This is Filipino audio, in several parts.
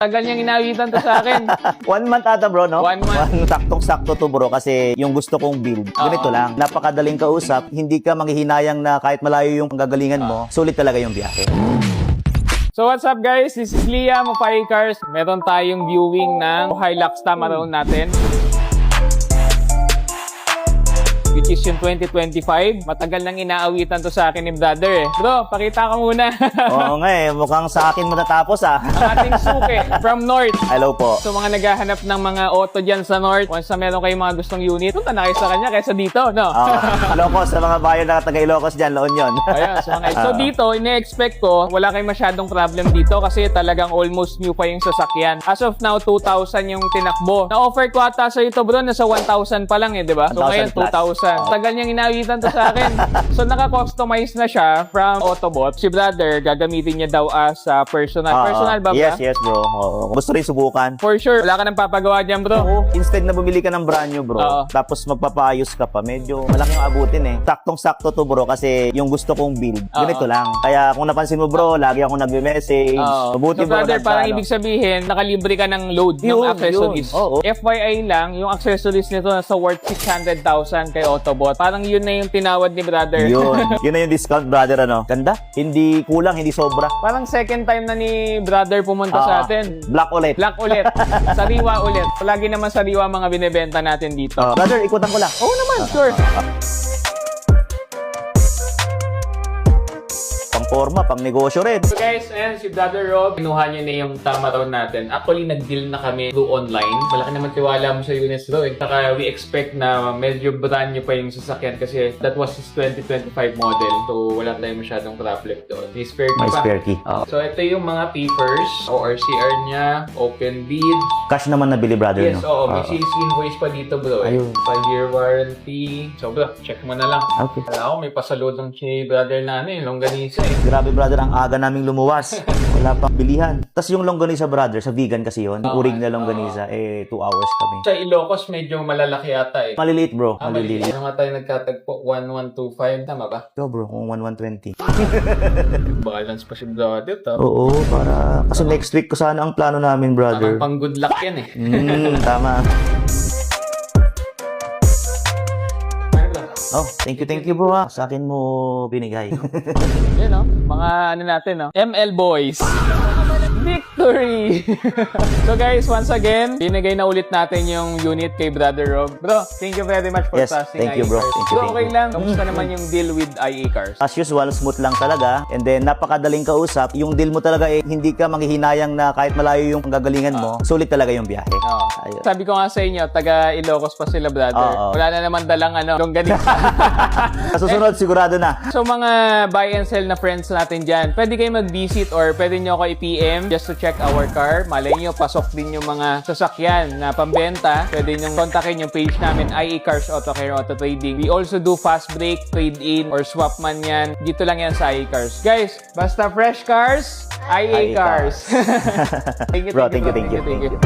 Tagal niyang inawitan to sa akin. 1 month ata bro, no? 1 month. Saktong-sakto to bro kasi yung gusto kong build, ganito lang. Napakadaling kausap, hindi ka manghihinayang na kahit malayo yung panggagalingan mo, sulit talaga yung biyahe. So what's up guys? This is Liam of IE Cars. Meron tayong viewing ng Hilux Tamaraw natin. Which is yung 2025. Matagal nang inaawitan to sa akin ni brother eh. Bro, pakita ka muna. Oo nga eh, mukhang sa akin matatapos ah. Ang ating suke from North. Hello po. So mga naghahanap ng mga auto dyan sa North, once na meron kayong mga gustong unit, punta na kayo sa kanya kaysa dito, no? Ilocos, sa mga bayan na taga Ilocos dyan, Loon yun. Ayan, so dito, ine-expect ko, wala kayong masyadong problem dito kasi talagang almost new pa yung sasakyan. As of now, 2,000 yung tinakbo. Na-offer ko ata sa ito bro, nasa 1,000 pa lang eh, di ba? So ngayon, 2,000. Tagal niyang inawitan to sa akin. So naka-customize na siya from Autobot. Si brother, gagamitin niya daw as personal. Personal ba ba? Yes bro. Oo. Gusto rin subukan. For sure, wala ka nang papagawa dyan bro. Oo. Instead na bumili ka ng brand new bro, tapos magpapayos ka pa, medyo malaking abutin eh. Saktong-sakto to bro kasi yung gusto kong build, ganito lang. Kaya kung napansin mo bro, lagi ako nagme-message. So Mabuti bro, brother, parang ibig sabihin, nakalibre ka ng load ng accessories. FYI lang, yung accessories nito nasa worth 600,000 kay Autobot. Parang yun na yung tinawad ni brother. Yun na yung discount brother ano. Ganda. Hindi kulang, hindi sobra. Parang second time na ni brother pumunta sa atin. Black ulit. Black ulit. Sariwa ulit. Palagi naman sariwa mga binebenta natin dito. Brother, ikutan ko lang. Oo naman, sure. Forma, pang negosyo rin. So guys, ayan si Brother Rob. Kinuha niya na yung Tamaraw natin. Actually, nag-deal na kami through online. Malaki naman tiwala mo sa units bro. Saka we expect na medyo brand new pa yung sasakyan kasi that was his 2025 model. So wala tayong masyadong problem doon. May spare key May pa. spare key. So ito yung mga papers. ORCR niya, open bid. Cash naman nabili brother, Yes, no? may sales invoice pa dito bro. Ayun. 5-year warranty. So bro, check mo na lang. Okay. Wala ako, may pasaludong si brother namin, longganisa eh. Grabe brother, ang aga naming lumuwas. Wala pang bilihan. Tapos yung longganisa brother, sa vegan kasi yun. Urig na longganisa, 2 hours kami. Sa Ilocos, medyo malalaki ata eh. Maliliit bro, Maliliit. maliliit. Ano nga tayo nagkatagpo? 1125, tama ba? Ito bro, kung 1120. Balance pa si brother to. Oo, para... Kasi next week ko sana ang plano namin brother. Pang good luck yan eh. Tama. Oh, thank you bro ha. Sa akin mo binigay. Yan o, mga ano natin o. ML Boys. Victory! So guys, once again, binigay na ulit natin yung unit kay Brother Rob. Bro, thank you very much for trusting thank you IE bro. Cars. Thank you, So okay thank you. lang, kamusta naman yung deal with IE Cars? As usual, smooth lang talaga. And then, napakadaling kausap. Yung deal mo talaga hindi ka manghihinayang na kahit malayo yung gagalingan mo, sulit talaga yung biyahe. Ayun. Sabi ko nga sa inyo, taga Ilocos pa sila brother. Wala na naman dalang longganisa. Sa susunod, sigurado na. So mga buy and sell na friends natin dyan, pwede kayo mag-visit or pwede nyo ako i-PM just to check our car. Malay nyo, pasok din yung mga sasakyan na pambenta. Pwede nyo kontakin yung page namin, IE Cars Auto Care Auto Trading. We also do fast break, trade-in, or swap man yan. Dito lang yan sa IE Cars. Guys, basta fresh cars, IE Cars. Thank you, Bro, thank you. thank you.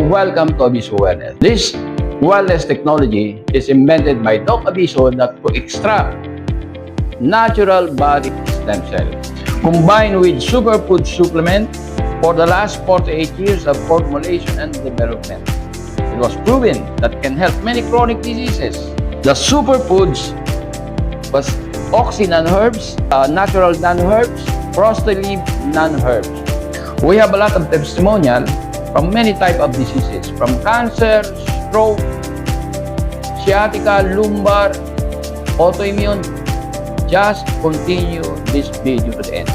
Welcome to Abiso Wellness. This wellness technology is invented by Doc Abiso that to extract natural body stem cells combined with superfood supplement for the last 48 years of formulation and development. It was proven that can help many chronic diseases. The superfoods was oxy non-herbs, natural non-herbs, proselyte non-herbs. We have a lot of testimonial from many type of diseases, from cancer, stroke, sciatica, lumbar, autoimmune. Just continue this video to the end.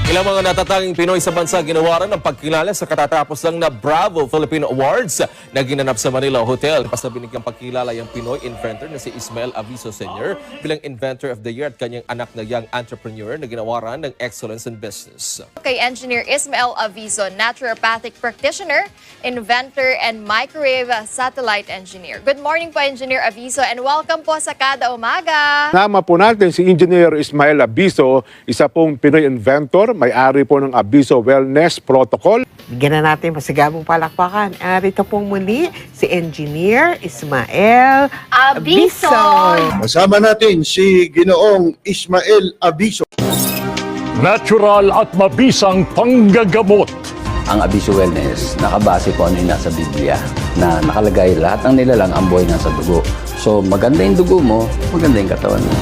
Ilang mga natatanging Pinoy sa bansa ginawaran ng pagkilala sa katatapos lang na Bravo Filipino Awards na ginanap sa Manila Hotel. Basta binigyang pagkilala yung Pinoy inventor na si Ismael Aviso Sr. bilang Inventor of the Year at kanyang anak na young entrepreneur na ginawaran ng Excellence in Business. Kay Engineer Ismael Aviso, naturopathic practitioner, inventor, and microwave satellite engineer. Good morning po, Engineer Aviso, and welcome po sa Kada Umaga. Nama po natin si Engineer Ismael Aviso, isa pong Pinoy inventor, may-ari po ng Aviso Wellness Protocol. Bigyan na natin masigabong palakpakan. Rito pong muli si Engineer Ismael Aviso! Kasama natin si Ginoong Ismael Aviso. Natural at mabisang panggagamot. Ang Aviso Wellness, nakabase po ano yung nasa Biblia, na nakalagay lahat ng nilalang ang buhay nasa dugo. So maganda yung dugo mo, maganda yung katawan mo.